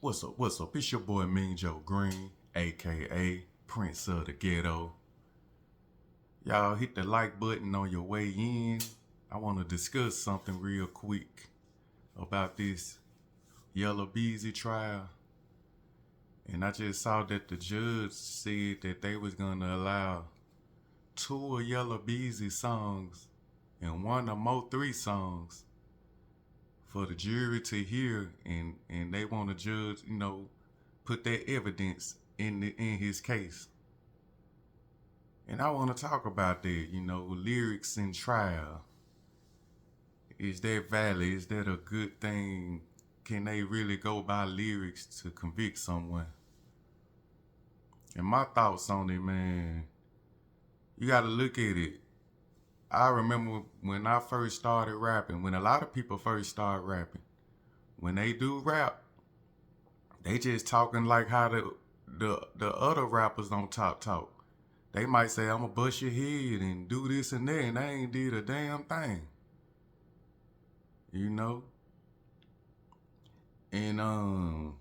What's up? What's up? It's your boy Mean Joe Green, aka Prince of the Ghetto. Y'all hit the like button on your way in. I want to discuss something real quick about this Yella Beezy trial. And I just saw that the judge said that they was gonna allow two of Yella Beezy songs and one of Mo3 songs for the jury to hear, and they want to judge, put that evidence in his case. And I want to talk about that, lyrics in trial. Is that valid? Is that a good thing? Can they really go by lyrics to convict someone? And my thoughts on it, man, you got to look at it. I remember when I first started rapping, when a lot of people first start rapping, when they do rap, they just talking like how the other rappers don't talk. They might say, I'm gonna bust your head and do this and that, and they ain't did a damn thing. You know? And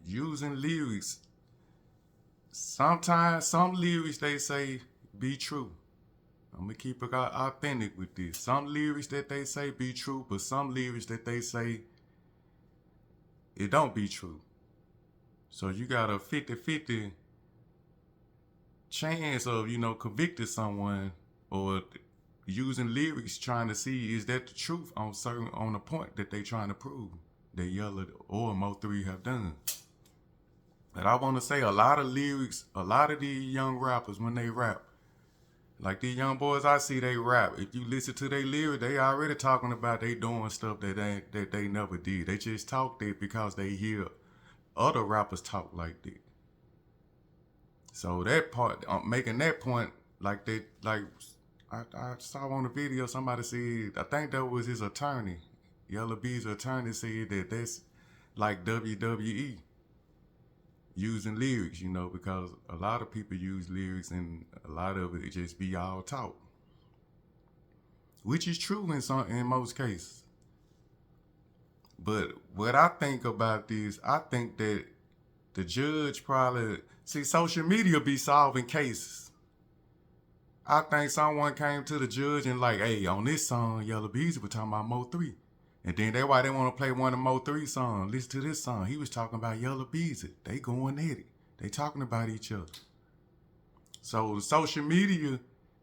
using lyrics, sometimes some lyrics they say be true. I'm gonna keep it authentic with this. Some lyrics that they say be true, but some lyrics that they say it don't be true. So you got a 50-50 chance of, convicting someone or using lyrics trying to see is that the truth on a point that they trying to prove that Yella or Mo3 have done. But I want to say a lot of lyrics, a lot of these young rappers when they rap, like these young boys I see they rap. If you listen to their lyrics, they already talking about they doing stuff that they never did. They just talk that because they hear other rappers talk like that. So that part, making that point, like I saw on the video, somebody said, I think that was his attorney, Yella Beezy's attorney said that that's like WWE using lyrics, because a lot of people use lyrics and a lot of it just be all talk, which is true in most cases. But what I think about this, I think that the judge probably see social media be solving cases. I think someone came to the judge and like, hey, on this song, Yella Beezy was talking about Mo3. And then that's why they want to play one of Mo3 songs. Listen to this song. He was talking about Yella Beezy. They going at it. They talking about each other. So the social media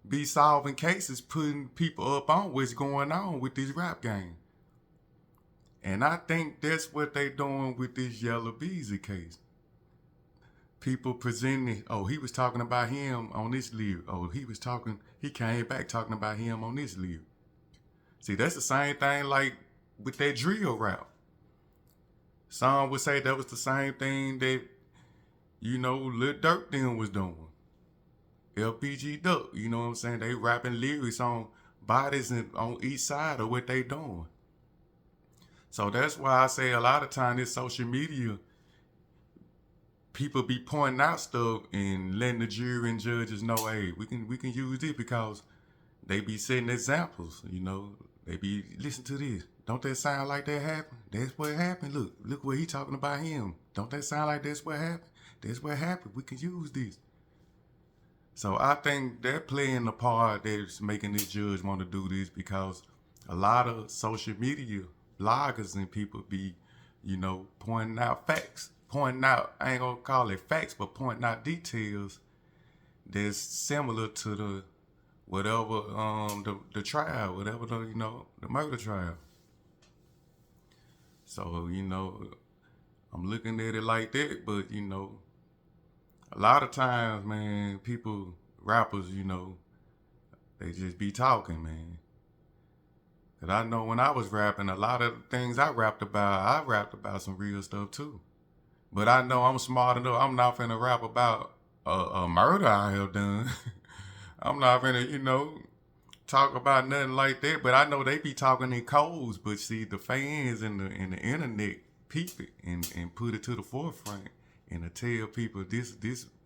be solving cases, putting people up on what's going on with this rap game. And I think that's what they doing with this Yella Beezy case. People presenting, oh, he was talking about him on this lyric. Oh, he came back talking about him on this lyric. See, that's the same thing like with that drill rap. Some would say that was the same thing that, Lil Durk then was doing. LPG Duck, you know what I'm saying? They rapping lyrics on bodies and on each side of what they doing. So that's why I say a lot of times this social media, people be pointing out stuff and letting the jury and judges know, hey, we can use this because they be setting examples, They be, listen to this. Don't that sound like that happened? That's what happened. Look what he talking about him. Don't that sound like that's what happened? That's what happened. We can use this. So I think they're playing the part that's making this judge want to do this because a lot of social media bloggers and people be, pointing out facts. Pointing out, I ain't gonna call it facts, but pointing out details that's similar to the whatever the trial, whatever the murder trial. So, I'm looking at it like that, but a lot of times, man, people, rappers, they just be talking, man. Cause I know when I was rapping, a lot of the things I rapped about some real stuff too. But I know I'm smart enough. I'm not finna rap about a murder I have done. I'm not finna, talk about nothing like that. But I know they be talking in codes. But see, the fans and the internet peep it and put it to the forefront and to tell people this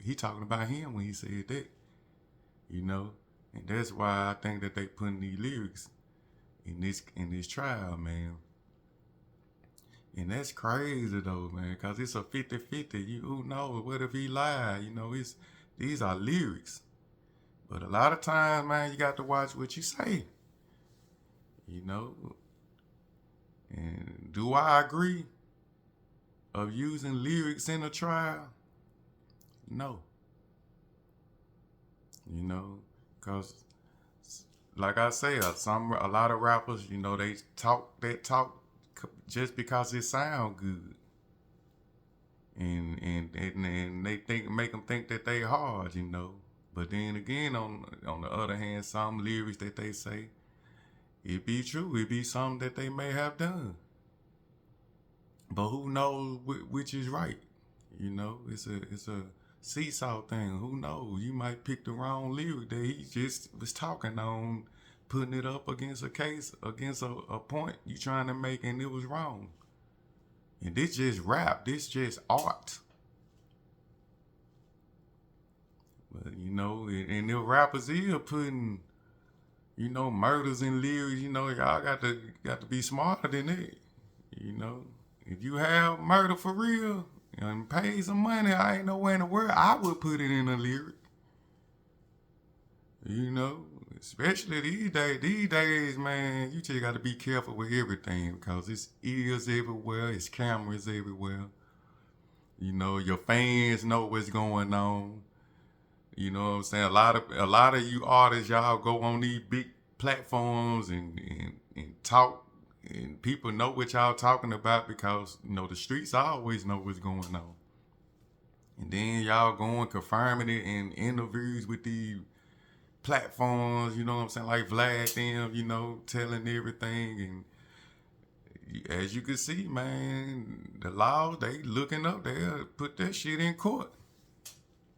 he talking about him when he said that. And that's why I think that they putting these lyrics in this trial, man. And that's crazy though, man, because it's a 50-50. Who knows? What if he lied? These are lyrics. But a lot of times, man, you got to watch what you say. You know? And do I agree of using lyrics in a trial? No. Because like I say, a lot of rappers, they talk that talk just because it sound good, and they make them think that they hard. But then again, on the other hand, some lyrics that they say, it be true, it be something that they may have done. But who knows which is right? It's a seesaw thing. Who knows? You might pick the wrong lyric that he just was talking on, putting it up against a case, against a point you trying to make, and it was wrong. And this just rap. This just art. But and the rappers here putting, murders in lyrics. Y'all got to be smarter than that. If you have murder for real and pay some money, I ain't nowhere in the world I would put it in a lyric. Especially these days. These days, man, you just got to be careful with everything because it's ears everywhere, it's cameras everywhere. Your fans know what's going on. You know what I'm saying? A lot of you artists, y'all go on these big platforms and talk, and people know what y'all talking about because the streets always know what's going on. And then y'all going confirming it in interviews with these platforms, you know what I'm saying, like Vlad them, telling everything. And as you can see, man, the law, they looking up, they'll put that shit in court.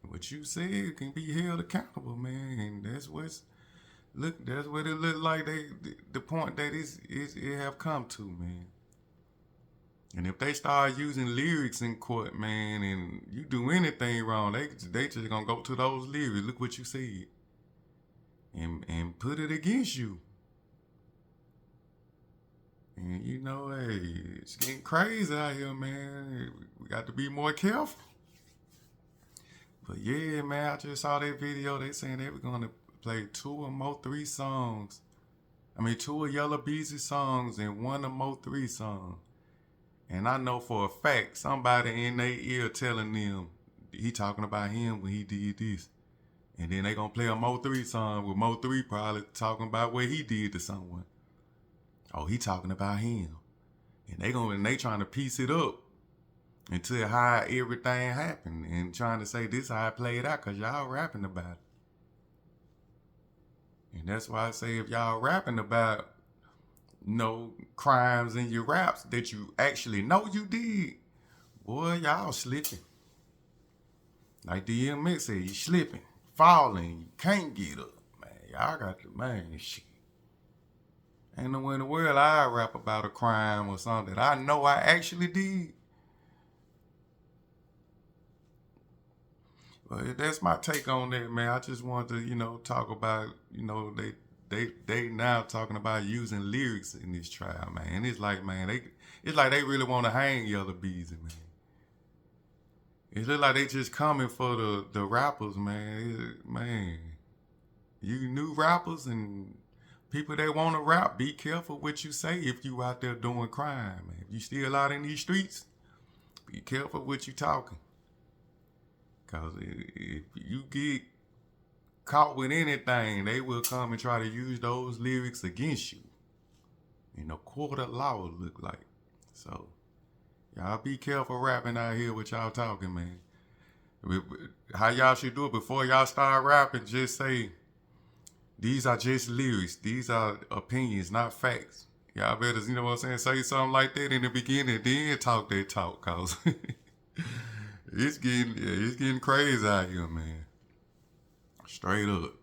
What you said can be held accountable, man, and that's what it look like. The point that it have come to, man. And if they start using lyrics in court, man, and you do anything wrong, they just gonna go to those lyrics. Look what you said, and put it against you. And hey, it's getting crazy out here, man. We got to be more careful. But yeah, man, I just saw that video. They saying they were gonna play 2 or Mo3 songs. 2 of Yella Beezy songs and 1 of Mo3 songs. And I know for a fact somebody in their ear telling them he talking about him when he did this. And then they gonna play a Mo3 song with Mo3 probably talking about what he did to someone. Oh, he talking about him. And they trying to piece it up until how everything happened and trying to say this how it played out because y'all rapping about it. And that's why I say if y'all rapping about crimes in your raps that you actually know you did, boy, y'all slipping. Like DMX said, you slipping, falling, you can't get up. Man, y'all got to, man, shit. Ain't no way in the world I rap about a crime or something that I know I actually did. But that's my take on that, man. I just wanted to, talk about, they now talking about using lyrics in this trial, man. And it's like, man, they really want to hang Yella Beezy, man. It look like they just coming for the rappers, man. Man, you new rappers and people that want to rap, be careful what you say if you out there doing crime, man. If you still out in these streets, be careful what you talking. Because if you get caught with anything, they will come and try to use those lyrics against you. In a court of law, it look like. So, y'all be careful rapping out here with y'all talking, man. How y'all should do it before y'all start rapping, just say, these are just lyrics. These are opinions, not facts. Y'all better, you know what I'm saying, say something like that in the beginning, then talk that talk, cause it's getting crazy out here, man. Straight up.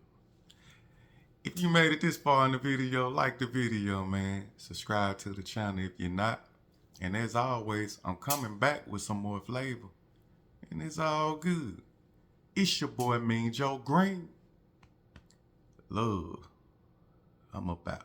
If you made it this far in the video, like the video, man. Subscribe to the channel if you're not. And as always, I'm coming back with some more flavor. And it's all good. It's your boy Mean Joe Green. Love. I'm about.